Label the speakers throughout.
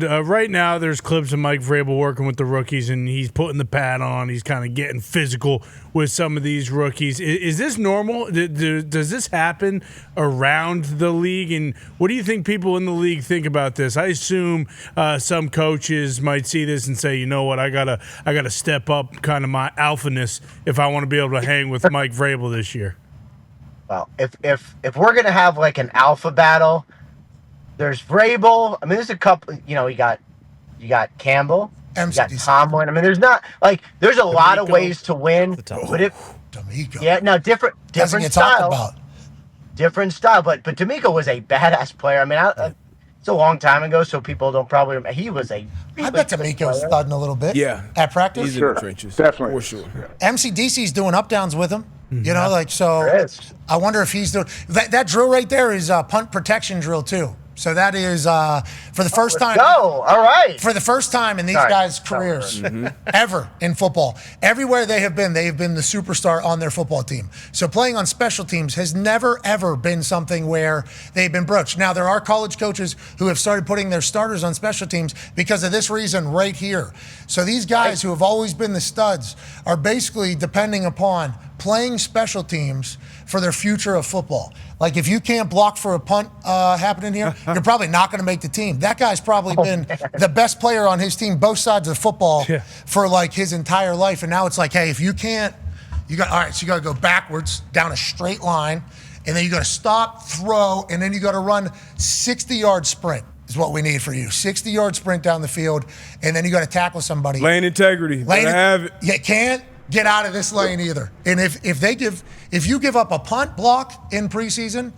Speaker 1: Right now, there's clips of Mike Vrabel working with the rookies, and he's putting the pad on. He's kind of getting physical with some of these rookies. Is this normal? Does this happen around the league? And what do you think people in the league think about this? I assume some coaches might see this and say, you know what, I gotta step up kind of my alphaness if I want to be able to hang with Mike Vrabel this year.
Speaker 2: Well, if we're gonna have like an alpha battle. There's Vrabel. I mean, there's a couple. You got Campbell. You got Tomlin. I mean, there's a lot of ways to win. But different style. Different style. But D'Amico was a badass player. I mean, it's a long time ago, so people don't probably remember. He was a.
Speaker 3: I bet D'Amico was studding a little bit.
Speaker 4: Yeah,
Speaker 3: at practice.
Speaker 4: He's in the trenches,
Speaker 5: definitely
Speaker 4: for sure.
Speaker 3: MCDC's doing up downs with him. You know, so I wonder if he's doing that drill right there is a punt protection drill too. So that is for the first time.
Speaker 2: All right.
Speaker 3: For the first time in these guys' careers ever in football. Everywhere they have been the superstar on their football team. So playing on special teams has never, ever been something where they've been broached. Now, there are college coaches who have started putting their starters on special teams because of this reason right here. So these guys who have always been the studs are basically depending upon playing special teams for their future of football. Like if you can't block for a punt happening here, you're probably not going to make the team. That guy's probably been the best player on his team, both sides of the football, for like his entire life. And now it's like, hey, if you can't, so you got to go backwards down a straight line, and then you got to stop, throw, and then you got to run 60-yard sprint. Is what we need for you. 60-yard sprint down the field, and then you got to tackle somebody.
Speaker 4: Lane integrity. Have it.
Speaker 3: You can't get out of this lane either. And if you give up a punt block in preseason,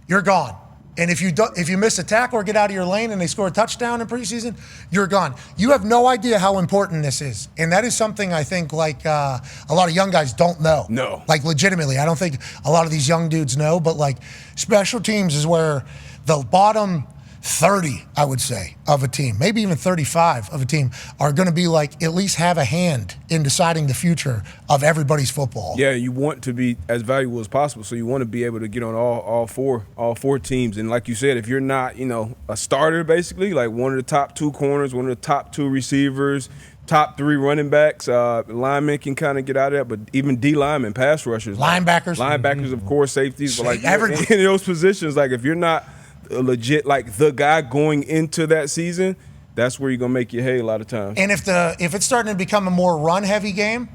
Speaker 3: you're gone. And if you miss a tackle or get out of your lane and they score a touchdown in preseason, you're gone. You have no idea how important this is. And that is something I think like a lot of young guys don't know.
Speaker 4: No.
Speaker 3: Like legitimately, I don't think a lot of these young dudes know, but like special teams is where the bottom 30, I would say, of a team, maybe even 35 of a team are going to be like at least have a hand in deciding the future of everybody's football.
Speaker 4: Yeah, you want to be as valuable as possible, so you want to be able to get on all four teams. And like you said, if you're not, a starter basically, like one of the top two corners, one of the top two receivers, top three running backs, linemen can kind of get out of that, but even D linemen, pass rushers, linebackers, of course, safeties, but like in those positions, like if you're not legit like the guy going into that season, that's where you're gonna make your hay a lot of times.
Speaker 3: And if it's starting to become a more run heavy game,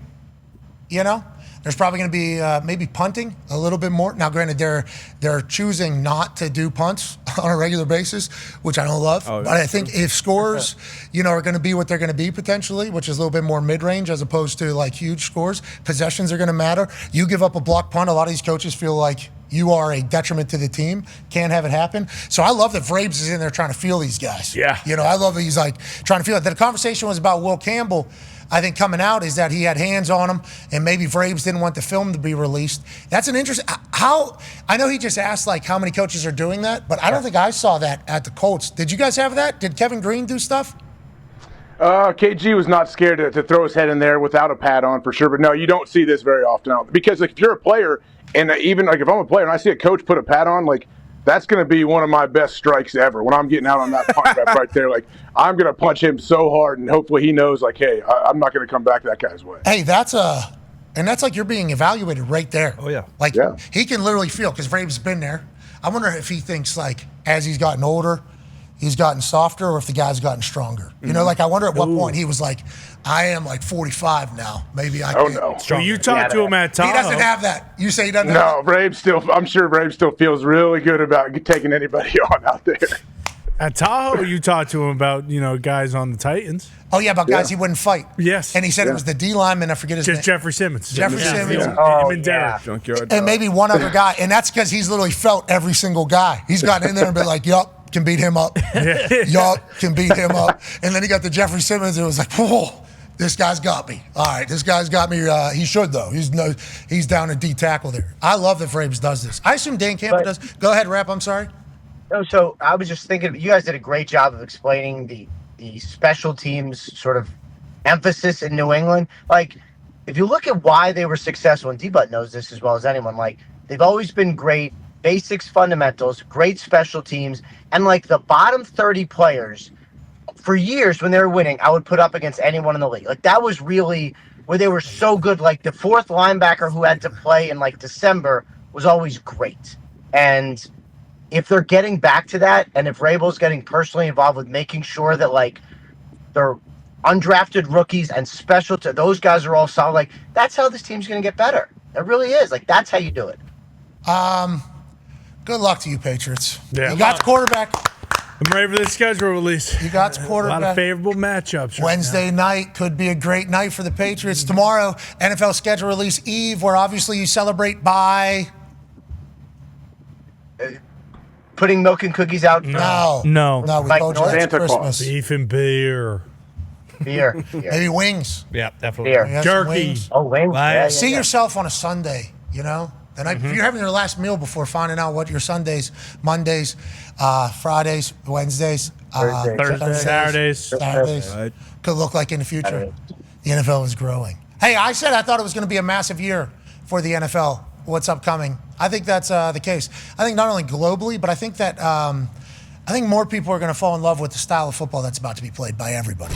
Speaker 3: there's probably going to be maybe punting a little bit more. Now, granted, they're choosing not to do punts on a regular basis, which I don't love. But I think if scores, are going to be what they're going to be potentially, which is a little bit more mid-range as opposed to like huge scores, possessions are going to matter. You give up a block punt, a lot of these coaches feel like you are a detriment to the team. Can't have it happen. So I love that Vrabes is in there trying to feel these guys.
Speaker 1: Yeah.
Speaker 3: I love that he's like trying to feel it. The conversation was about Will Campbell. I think coming out is that he had hands on him, and maybe Vrabes didn't want the film to be released. That's an interesting. I know he just asked like how many coaches are doing that, but I don't think I saw that at the Colts. Did you guys have that? Did Kevin Green do stuff?
Speaker 5: KG was not scared to throw his head in there without a pad on for sure. But no, you don't see this very often because if you're a player, and even like if I'm a player and I see a coach put a pad on, like that's going to be one of my best strikes ever when I'm getting out on that punt rep right there. Like I'm going to punch him so hard, and hopefully he knows like, hey, I'm not going to come back that guy's way.
Speaker 3: Hey, that's like you're being evaluated right there.
Speaker 6: Oh yeah,
Speaker 3: like he can literally feel because Vrabel's been there. I wonder if he thinks like as he's gotten older, he's gotten softer, or if the guy's gotten stronger. Like I wonder at what point he was like, I am like 45 now. Maybe I can.
Speaker 5: No.
Speaker 1: So you talked to him at Tahoe.
Speaker 3: He doesn't have that. You say he doesn't
Speaker 5: have that? I'm sure Vrabel still feels really good about taking anybody on out there.
Speaker 1: At Tahoe, you talked to him about, guys on the Titans.
Speaker 3: Oh, yeah, about guys he wouldn't fight.
Speaker 1: Yes.
Speaker 3: And he said it was the D lineman, I forget his name.
Speaker 1: Just Jeffrey Simmons.
Speaker 3: Jeffrey Simmons.
Speaker 4: Junkyard
Speaker 3: and maybe one other guy. And that's because he's literally felt every single guy. He's gotten in there and been like, yup, can beat him up. Yup, can beat him up. And then he got to Jeffrey Simmons and it was like, whoa. This guy's got me. All right, this guy's got me. He should, though. He's down a D tackle there. I love that Vrabes does this. I assume Dan Campbell does. Go ahead, Rap. I'm sorry.
Speaker 2: No, so I was just thinking, you guys did a great job of explaining the special teams sort of emphasis in New England. Like, if you look at why they were successful, and D-Butt knows this as well as anyone, like, they've always been great basics, fundamentals, great special teams, and, like, the bottom 30 players for years when they were winning, I would put up against anyone in the league. Like that was really where they were so good. Like the fourth linebacker who had to play in like December was always great. And if they're getting back to that, and if Vrabel's getting personally involved with making sure that like they're undrafted rookies and those guys are all solid, like that's how this team's going to get better. It really is. Like that's how you do it.
Speaker 3: Good luck to you, Patriots.
Speaker 1: Yeah.
Speaker 3: You got the quarterback.
Speaker 1: I'm ready for the schedule release.
Speaker 3: You got the
Speaker 1: A
Speaker 3: quarterback.
Speaker 1: lot of favorable matchups.
Speaker 3: Wednesday night could be a great night for the Patriots. Tomorrow, NFL schedule release eve, where obviously you celebrate by
Speaker 2: Putting milk and cookies out.
Speaker 3: No, we
Speaker 2: Mike
Speaker 3: told you
Speaker 2: North?
Speaker 3: that's
Speaker 5: Santa Claus.
Speaker 3: Christmas.
Speaker 1: Beef and beer.
Speaker 2: Beer.
Speaker 3: Maybe wings.
Speaker 1: Yeah, definitely.
Speaker 2: Beer.
Speaker 3: You have some
Speaker 1: Jerky.
Speaker 3: wings.
Speaker 2: Oh, wings. Yeah,
Speaker 3: See yourself on a Sunday, you know? And if you're having your last meal before finding out what your Sundays, Mondays, Fridays, Wednesdays,
Speaker 1: Thursdays,
Speaker 3: Saturdays
Speaker 4: Right.
Speaker 3: could look like in the future. The NFL is growing. Hey, I said I thought it was going to be a massive year for the NFL. What's upcoming? I think that's the case. I think not only globally, but I think that I think more people are going to fall in love with the style of football that's about to be played by everybody.